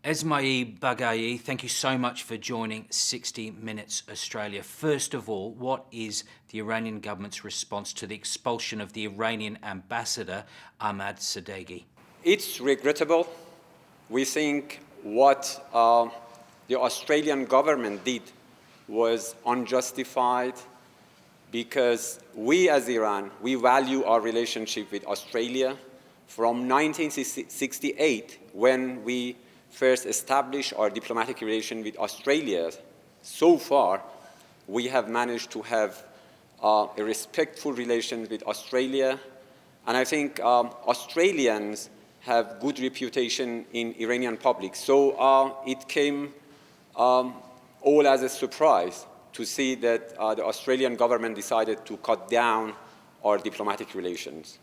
Esmaeil Baghaei, thank you so much for joining 60 Minutes Australia. First of all, what is the Iranian government's response to the expulsion of the Iranian ambassador, Ahmad Sadeghi? It's regrettable. We think what the Australian government did was unjustified because we as Iran, we value our relationship with Australia. From 1968, when we first established our diplomatic relation with Australia, so far we have managed to have a respectful relation with Australia. And I think Australians have good reputation in Iranian public. So it came all as a surprise to see that the Australian government decided to cut down our diplomatic relations.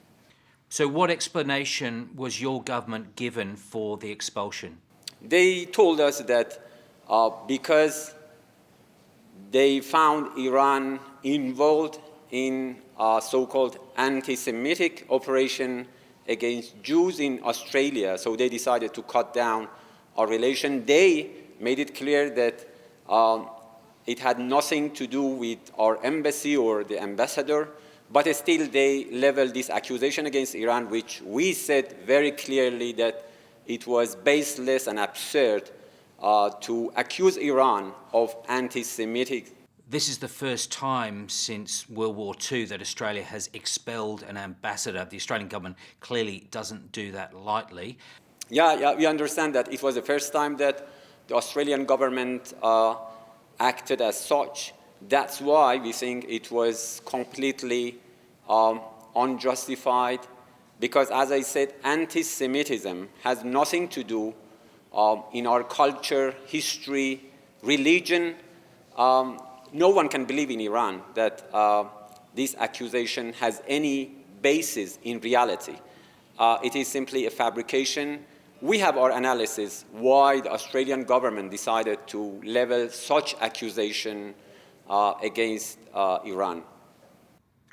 So what explanation was your government given for the expulsion? They told us that because they found Iran involved in a so-called anti-Semitic operation against Jews in Australia, so they decided to cut down our relation. They made it clear that it had nothing to do with our embassy or the ambassador, but still they leveled this accusation against Iran, which we said very clearly that it was baseless and absurd to accuse Iran of anti-Semitic. This is the first time since World War II that Australia has expelled an ambassador. The Australian government clearly doesn't do that lightly. Yeah, we understand that it was the first time that the Australian government acted as such. That's why we think it was completely unjustified, because, as I said, anti-Semitism has nothing to do in our culture, history, religion. No one can believe in Iran that this accusation has any basis in reality. It is simply a fabrication. We have our analysis why the Australian government decided to level such accusation against Iran.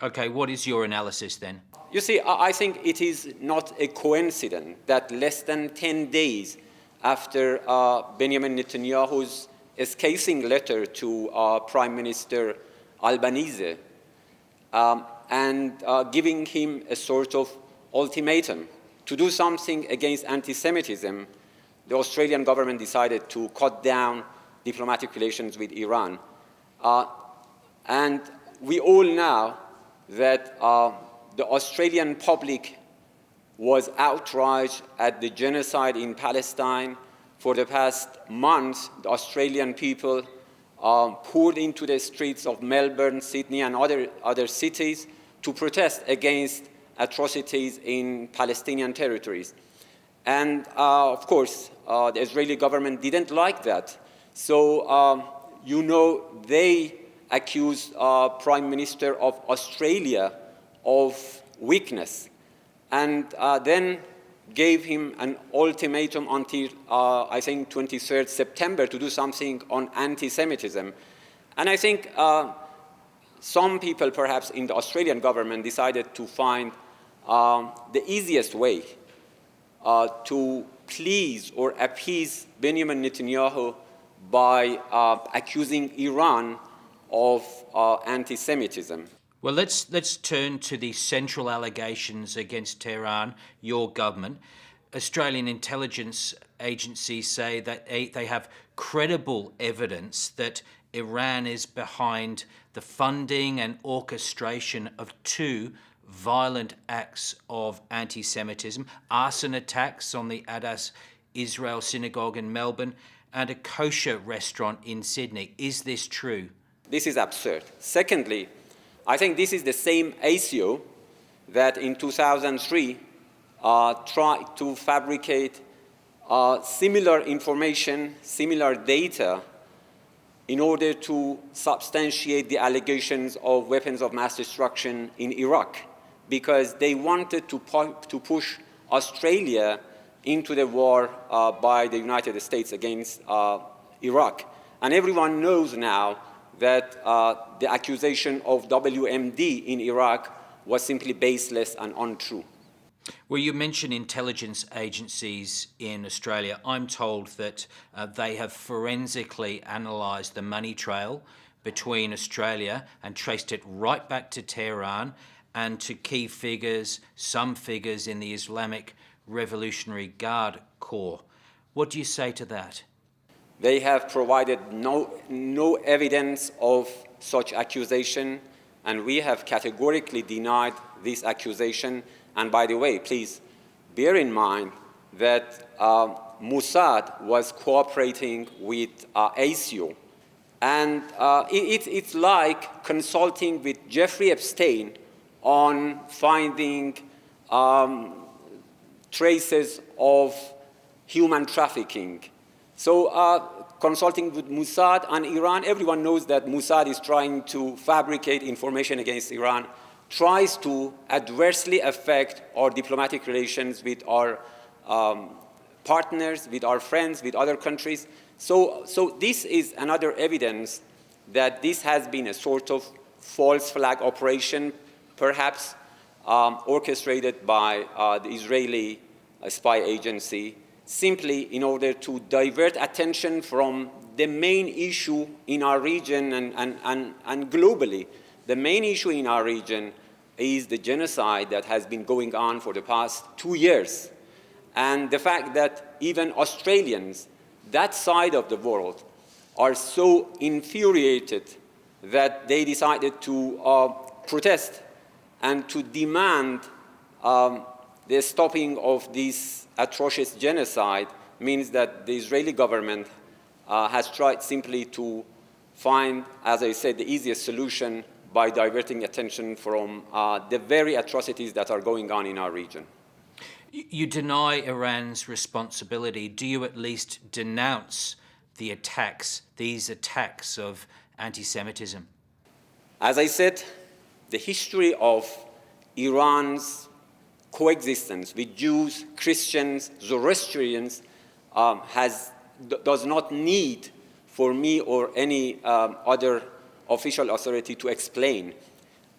Okay, what is your analysis then? You see, I think it is not a coincidence that less than 10 days after Benjamin Netanyahu's scathing letter to Prime Minister Albanese and giving him a sort of ultimatum to do something against anti-Semitism, the Australian government decided to cut down diplomatic relations with Iran. And we all know that the Australian public was outraged at the genocide in Palestine. For the past months, the Australian people poured into the streets of Melbourne, Sydney, and other cities to protest against atrocities in Palestinian territories. And of course, the Israeli government didn't like that. So, they accused Prime Minister of Australia of weakness, and then gave him an ultimatum until, I think, 23rd September to do something on anti-Semitism. And I think some people, perhaps in the Australian government, decided to find the easiest way to please or appease Benjamin Netanyahu by accusing Iran of anti-Semitism. Well, let's turn to the central allegations against Tehran, your government. Australian intelligence agencies say that they have credible evidence that Iran is behind the funding and orchestration of two violent acts of anti-Semitism, arson attacks on the Adas Israel synagogue in Melbourne and a kosher restaurant in Sydney. Is this true? This is absurd. Secondly, I think this is the same ASIO that in 2003 tried to fabricate similar information, similar data, in order to substantiate the allegations of weapons of mass destruction in Iraq, because they wanted to push Australia into the war by the United States against Iraq. And everyone knows now that the accusation of WMD in Iraq was simply baseless and untrue. Well, you mentioned intelligence agencies in Australia. I'm told that they have forensically analysed the money trail between Australia and traced it right back to Tehran and to key figures, some figures in the Islamic Revolutionary Guard Corps. What do you say to that? They have provided no evidence of such accusation, and we have categorically denied this accusation. And by the way, please bear in mind that Mossad was cooperating with ASIO. And it's like consulting with Jeffrey Epstein on finding traces of human trafficking. So consulting with Mossad and Iran, everyone knows that Mossad is trying to fabricate information against Iran, tries to adversely affect our diplomatic relations with our partners, with our friends, with other countries. So this is another evidence that this has been a sort of false flag operation, perhaps orchestrated by the Israeli spy agency, simply in order to divert attention from the main issue in our region and globally. The main issue in our region is the genocide that has been going on for the past 2 years. And the fact that even Australians, that side of the world, are so infuriated that they decided to protest and to demand the stopping of this atrocious genocide means that the Israeli government has tried simply to find, as I said, the easiest solution by diverting attention from the very atrocities that are going on in our region. You deny Iran's responsibility. Do you at least denounce the attacks, these attacks of anti-Semitism? As I said, the history of Iran's coexistence with Jews, Christians, Zoroastrians does not need for me or any other official authority to explain.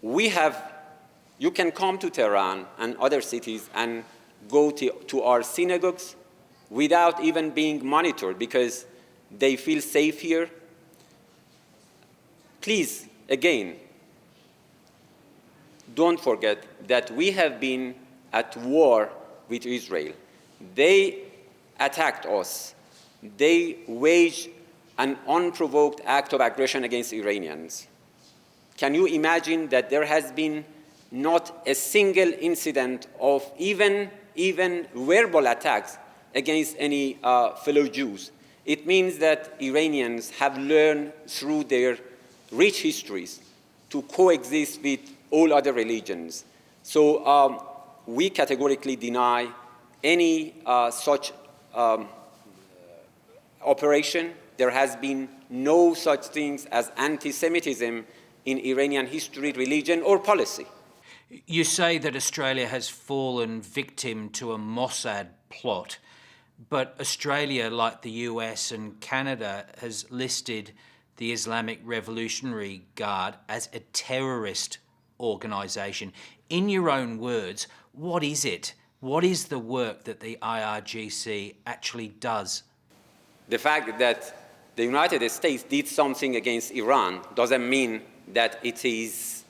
You can come to Tehran and other cities and go to our synagogues without even being monitored because they feel safe here. Please, again, don't forget that we have been at war with Israel. They attacked us. They waged an unprovoked act of aggression against Iranians. Can you imagine that there has been not a single incident of even verbal attacks against any fellow Jews? It means that Iranians have learned through their rich histories to coexist with all other religions. So we categorically deny any such operation. There has been no such things as anti-Semitism in Iranian history, religion, or policy. You say that Australia has fallen victim to a Mossad plot, but Australia, like the US and Canada, has listed the Islamic Revolutionary Guard as a terrorist organisation. In your own words, what is it? What is the work that the IRGC actually does? The fact that the United States did something against Iran doesn't mean that it is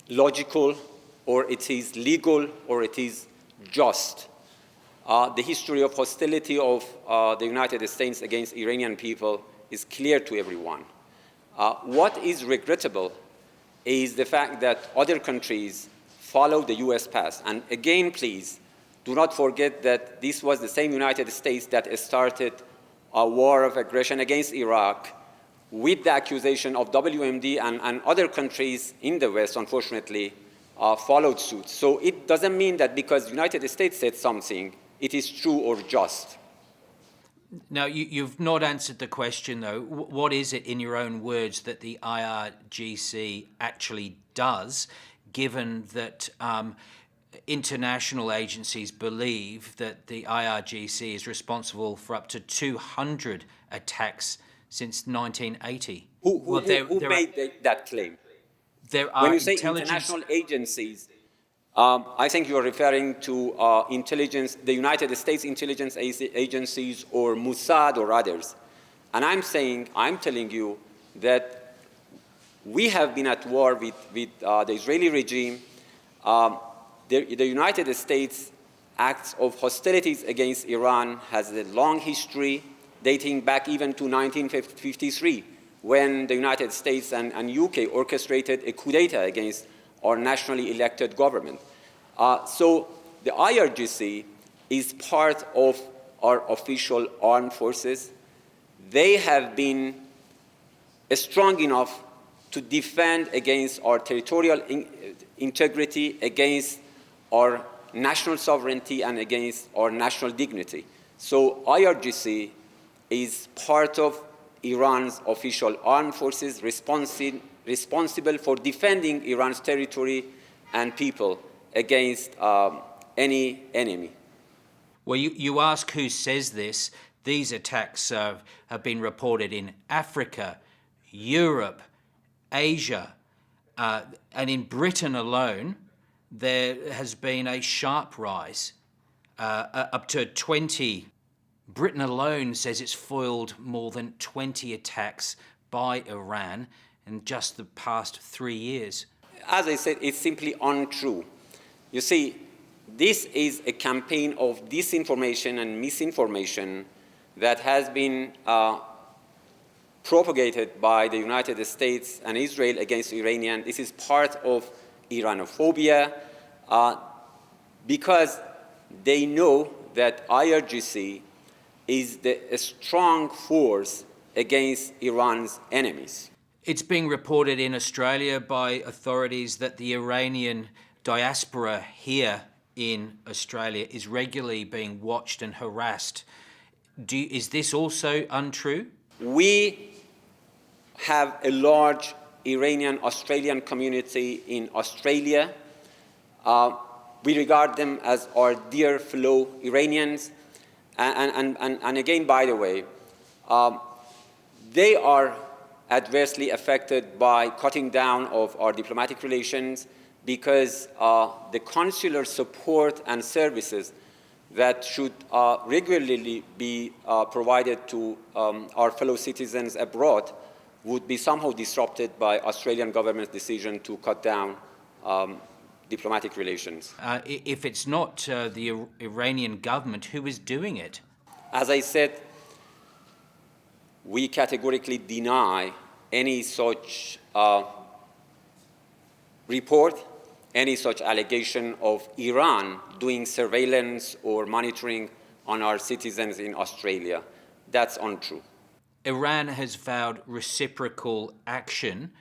logical, or it is legal, or it is just. The history of hostility of the United States against Iranian people is clear to everyone. What is regrettable is the fact that other countries follow the US path. And again, please, do not forget that this was the same United States that started a war of aggression against Iraq with the accusation of WMD, and other countries in the West, unfortunately, followed suit. So it doesn't mean that because the United States said something, it is true or just. Now, you've not answered the question, though. What is it, in your own words, that the IRGC actually does, given that international agencies believe that the IRGC is responsible for up to 200 attacks since 1980? Who made that claim? There are when you say international agencies, I think you are referring to intelligence, the United States intelligence agencies or Mossad or others. And I'm telling you that we have been at war with the Israeli regime. The United States acts of hostilities against Iran has a long history dating back even to 1953, when the United States and UK orchestrated a coup d'etat against our nationally elected government. So the IRGC is part of our official armed forces. They have been strong enough to defend against our territorial integrity, against our national sovereignty, and against our national dignity. So IRGC is part of Iran's official armed forces responsible for defending Iran's territory and people against any enemy. Well, you ask who says this. These attacks have been reported in Africa, Europe, Asia, and in Britain alone, there has been a sharp rise, up to 20. Britain alone says it's foiled more than 20 attacks by Iran in just the past 3 years. As I said, it's simply untrue. You see, this is a campaign of disinformation and misinformation that has been propagated by the United States and Israel against Iranian. This is part of Iranophobia because they know that IRGC is a strong force against Iran's enemies. It's being reported in Australia by authorities that the Iranian diaspora here in Australia is regularly being watched and harassed. Is this also untrue? We have a large Iranian-Australian community in Australia. We regard them as our dear fellow Iranians. And again, by the way, they are adversely affected by cutting down of our diplomatic relations because the consular support and services that should regularly be provided to our fellow citizens abroad would be somehow disrupted by Australian government's decision to cut down diplomatic relations. If it's not the Iranian government, who is doing it? As I said, we categorically deny any such report, any such allegation of Iran doing surveillance or monitoring on our citizens in Australia. That's untrue. Iran has vowed reciprocal action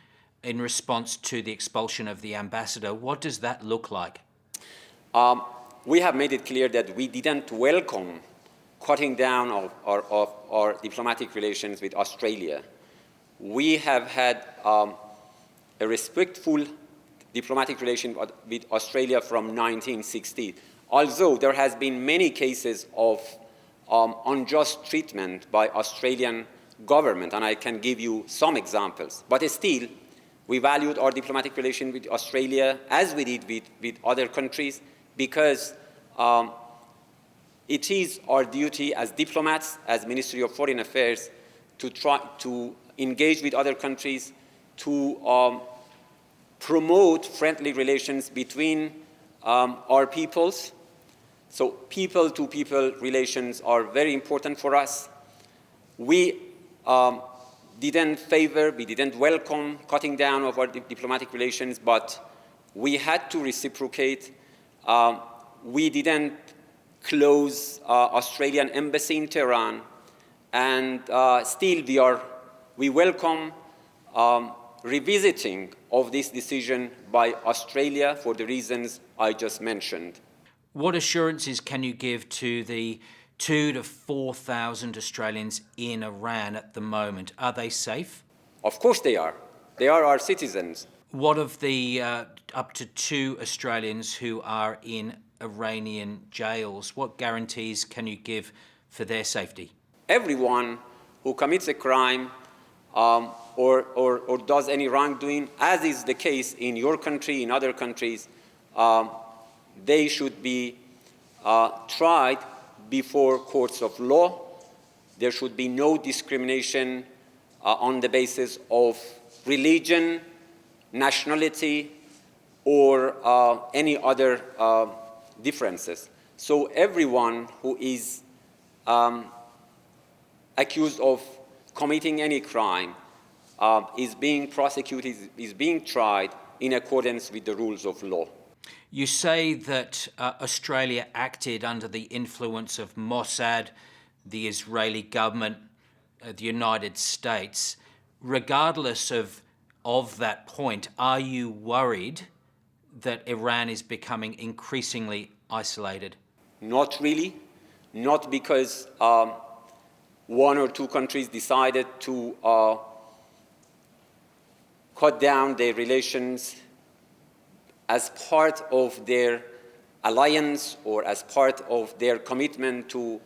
in response to the expulsion of the ambassador. What does that look like? We have made it clear that we didn't welcome cutting down of our diplomatic relations with Australia. We have had a respectful diplomatic relation with Australia from 1960, although there has been many cases of unjust treatment by Australian government, and I can give you some examples. But still, we valued our diplomatic relation with Australia as we did with other countries because it is our duty as diplomats, as Ministry of Foreign Affairs, to try to engage with other countries, to promote friendly relations between our peoples. So people-to-people relations are very important for us. We didn't welcome cutting down of our diplomatic relations, but we had to reciprocate. We didn't close Australian embassy in Tehran, and still we welcome revisiting of this decision by Australia for the reasons I just mentioned. What assurances can you give to the 2,000 to 4,000 Australians in Iran at the moment? Are they safe? Of course they are. They are our citizens. What of the up to 2 Australians who are in Iranian jails? What guarantees can you give for their safety? Everyone who commits a crime or does any wrongdoing, as is the case in your country, in other countries, they should be tried before courts of law. There should be no discrimination on the basis of religion, nationality, or any other differences. So everyone who is accused of committing any crime is being prosecuted, is being tried in accordance with the rules of law. You say that Australia acted under the influence of Mossad, the Israeli government, the United States. Regardless of that point, are you worried that Iran is becoming increasingly isolated? Not really. Not because one or two countries decided to cut down their relations as part of their alliance or as part of their commitment to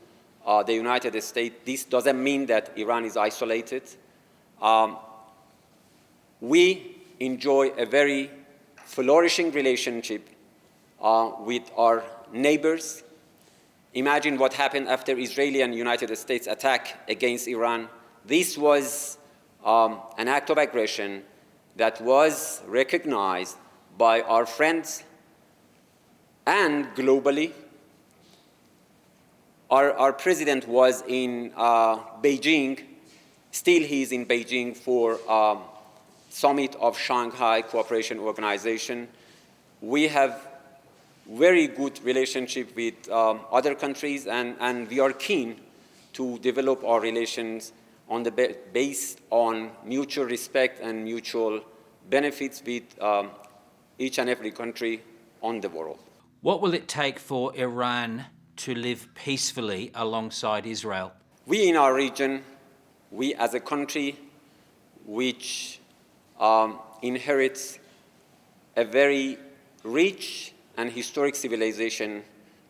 the United States. This doesn't mean that Iran is isolated. We enjoy a very flourishing relationship with our neighbors. Imagine what happened after Israeli and United States attack against Iran. This was an act of aggression that was recognized by our friends and globally. Our president was in Beijing. Still, he's in Beijing for summit of Shanghai Cooperation Organization. We have very good relationship with other countries, and we are keen to develop our relations on the based on mutual respect and mutual benefits with each and every country on the world. What will it take for Iran to live peacefully alongside Israel? We in our region, we as a country which inherits a very rich and historic civilization,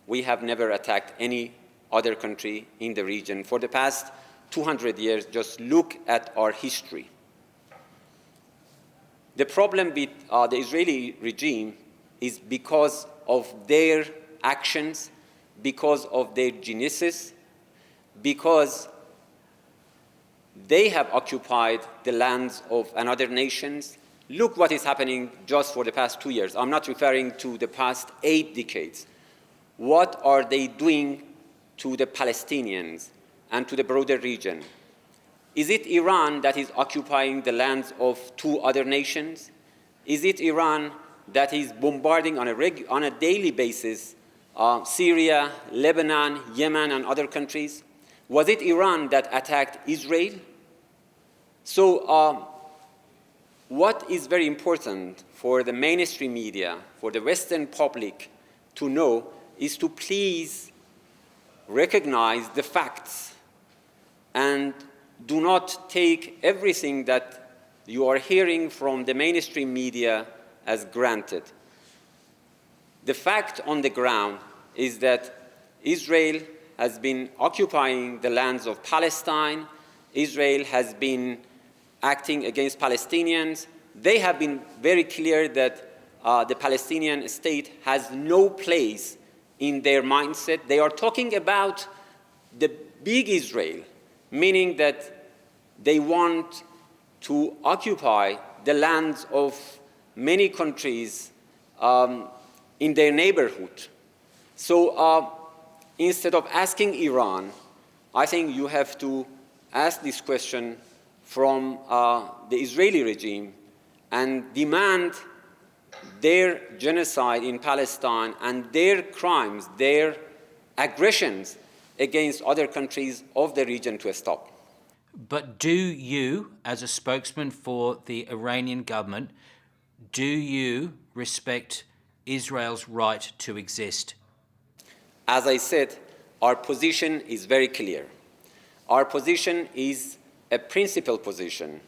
we have never attacked any other country in the region. For the past 200 years, just look at our history. The problem with the Israeli regime is because of their actions, because of their genesis, because they have occupied the lands of another nations. Look what is happening just for the past 2 years. I'm not referring to the past 8 decades. What are they doing to the Palestinians and to the broader region? Is it Iran that is occupying the lands of 2 other nations? Is it Iran that is bombarding on a daily basis Syria, Lebanon, Yemen, and other countries? Was it Iran that attacked Israel? So what is very important for the mainstream media, for the Western public to know, is to please recognize the facts and do not take everything that you are hearing from the mainstream media as granted. The fact on the ground is that Israel has been occupying the lands of Palestine. Israel has been acting against Palestinians. They have been very clear that the Palestinian state has no place in their mindset. They are talking about the big Israel, meaning that they want to occupy the lands of many countries in their neighborhood. So instead of asking Iran, I think you have to ask this question from the Israeli regime and demand their genocide in Palestine and their crimes, their aggressions against other countries of the region to stop. But do you, as a spokesman for the Iranian government, do you respect Israel's right to exist? As I said, our position is very clear. Our position is a principled position.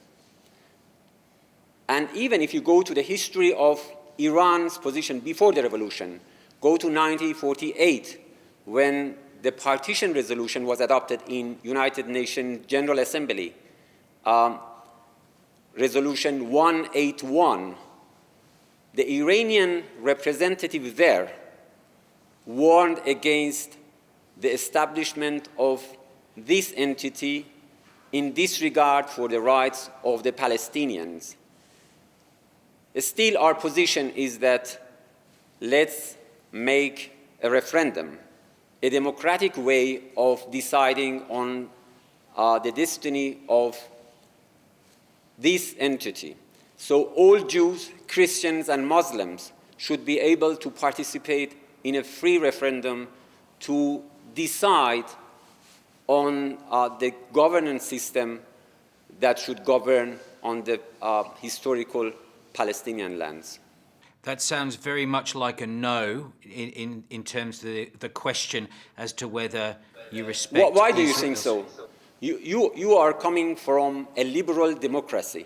And even if you go to the history of Iran's position before the revolution, go to 1948, when the partition resolution was adopted in United Nations General Assembly, Resolution 181, the Iranian representative there warned against the establishment of this entity in disregard for the rights of the Palestinians. Still, our position is that let's make a referendum, a democratic way of deciding on the destiny of this entity. So all Jews, Christians, and Muslims should be able to participate in a free referendum to decide on the governance system that should govern on the historical Palestinian lands. That sounds very much like a no in terms of the question as to whether you respect. Why do you think so? You are coming from a liberal democracy.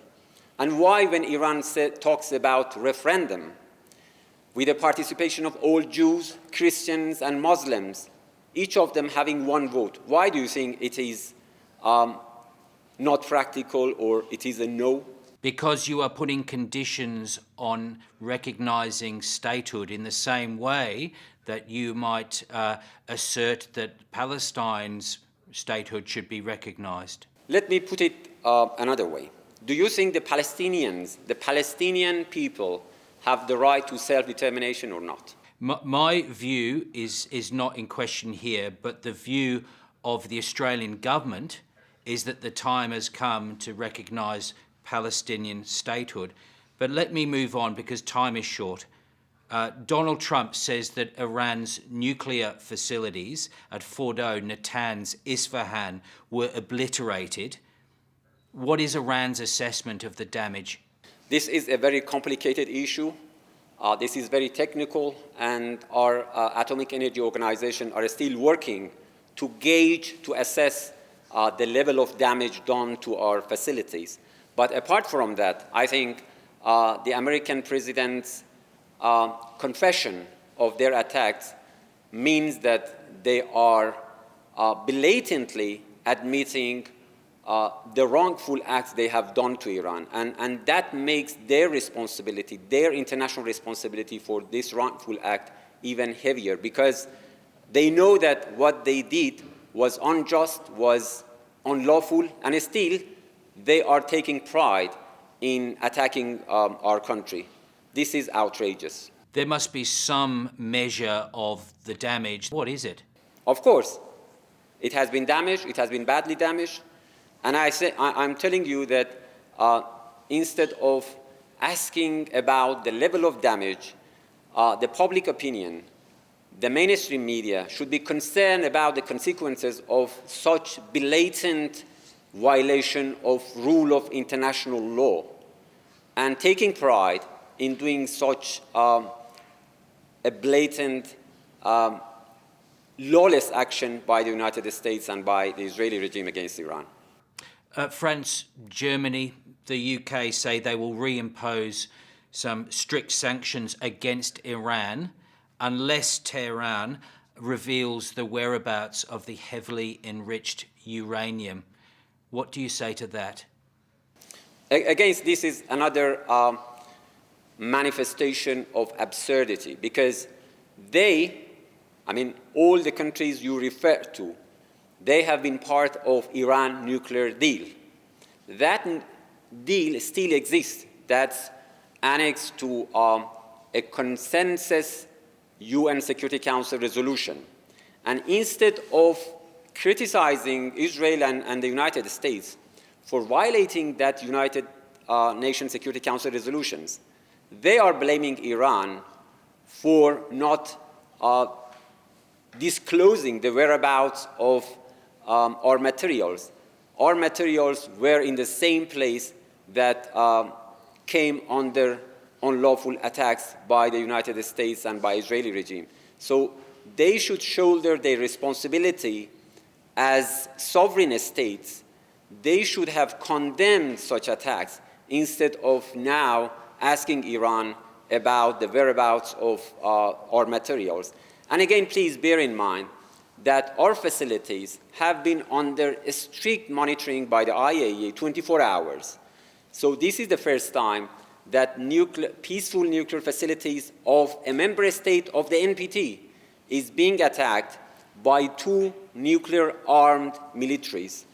And why, when Iran talks about referendum, with the participation of all Jews, Christians, and Muslims, each of them having one vote, why do you think it is not practical, or it is a no? Because you are putting conditions on recognizing statehood in the same way that you might assert that Palestine's statehood should be recognized. Let me put it another way. Do you think the Palestinians, the Palestinian people, have the right to self-determination or not? My view is not in question here, but the view of the Australian government is that the time has come to recognise Palestinian statehood. But let me move on because time is short. Donald Trump says that Iran's nuclear facilities at Fordow, Natanz, Isfahan were obliterated. What is Iran's assessment of the damage? This is a very complicated issue. This is very technical, and our Atomic Energy Organization are still working to gauge, to assess the level of damage done to our facilities. But apart from that, I think the American president's confession of their attacks means that they are blatantly admitting the wrongful acts they have done to Iran. And that makes their responsibility, their international responsibility for this wrongful act even heavier, because they know that what they did was unjust, was unlawful, and still they are taking pride in attacking our country. This is outrageous. There must be some measure of the damage. What is it? Of course. It has been damaged. It has been badly damaged. And I'm telling you that instead of asking about the level of damage, the public opinion, the mainstream media should be concerned about the consequences of such blatant violation of rule of international law, and taking pride in doing such a blatant, lawless action by the United States and by the Israeli regime against Iran. France, Germany, the UK say they will reimpose some strict sanctions against Iran unless Tehran reveals the whereabouts of the heavily enriched uranium. What do you say to that? Again, this is another manifestation of absurdity, because all the countries you refer to, they have been part of Iran nuclear deal. That deal still exists. That's annexed to a consensus UN Security Council resolution. And instead of criticizing Israel and the United States for violating that United Nations Security Council resolutions, they are blaming Iran for not disclosing the whereabouts of our materials. Our materials were in the same place that came under unlawful attacks by the United States and by Israeli regime. So they should shoulder their responsibility as sovereign states. They should have condemned such attacks instead of now asking Iran about the whereabouts of our materials. And again, please bear in mind that our facilities have been under strict monitoring by the IAEA 24 hours. So this is the first time that peaceful nuclear facilities of a member state of the NPT is being attacked by two nuclear-armed militaries.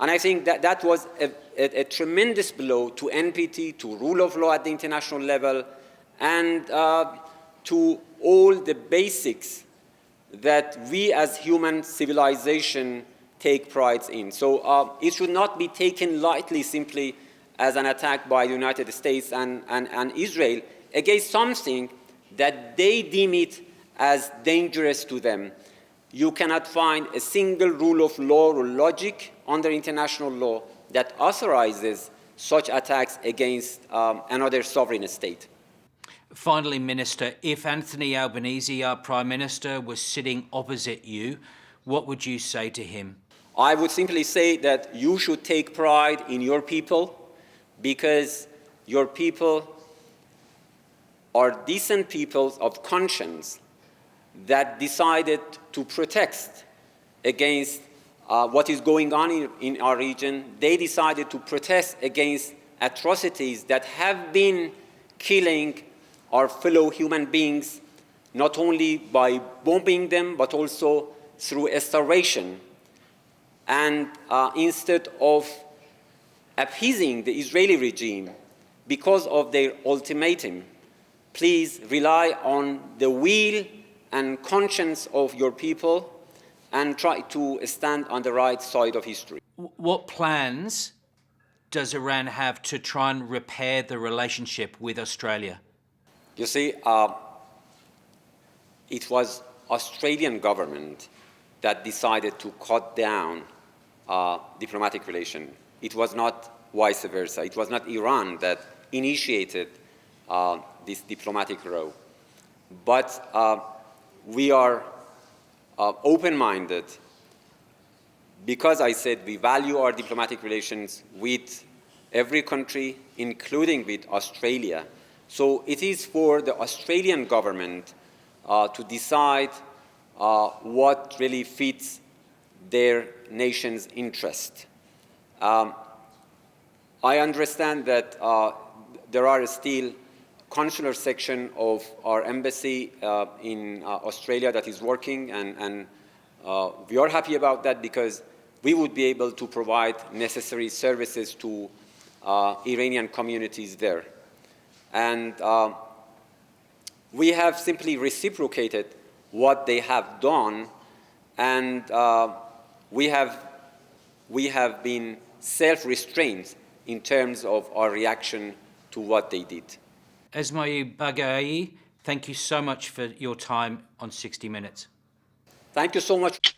And I think that that was a tremendous blow to NPT, to rule of law at the international level, and to all the basics that we as human civilization take pride in. So it should not be taken lightly simply as an attack by the United States and Israel against something that they deem it as dangerous to them. You cannot find a single rule of law or logic under international law that authorizes such attacks against another sovereign state. Finally, Minister, if Anthony Albanese, our Prime Minister, was sitting opposite you, what would you say to him? I would simply say that you should take pride in your people, because your people are decent people of conscience that decided to protest against what is going on in our region. They decided to protest against atrocities that have been killing our fellow human beings, not only by bombing them, but also through starvation. And instead of appeasing the Israeli regime because of their ultimatum, please rely on the will and conscience of your people and try to stand on the right side of history. What plans does Iran have to try and repair the relationship with Australia? You see, it was Australian government that decided to cut down diplomatic relations. It was not vice versa. It was not Iran that initiated this diplomatic row. But we are open-minded because I said we value our diplomatic relations with every country, including with Australia. So it is for the Australian government to decide what really fits their nation's interest. I understand that there are still consular section of our embassy in Australia that is working, and we are happy about that because we would be able to provide necessary services to Iranian communities there. And we have simply reciprocated what they have done, and we have been self-restrained in terms of our reaction to what they did. Esmaeil Baghaei, thank you so much for your time on 60 Minutes. Thank you so much.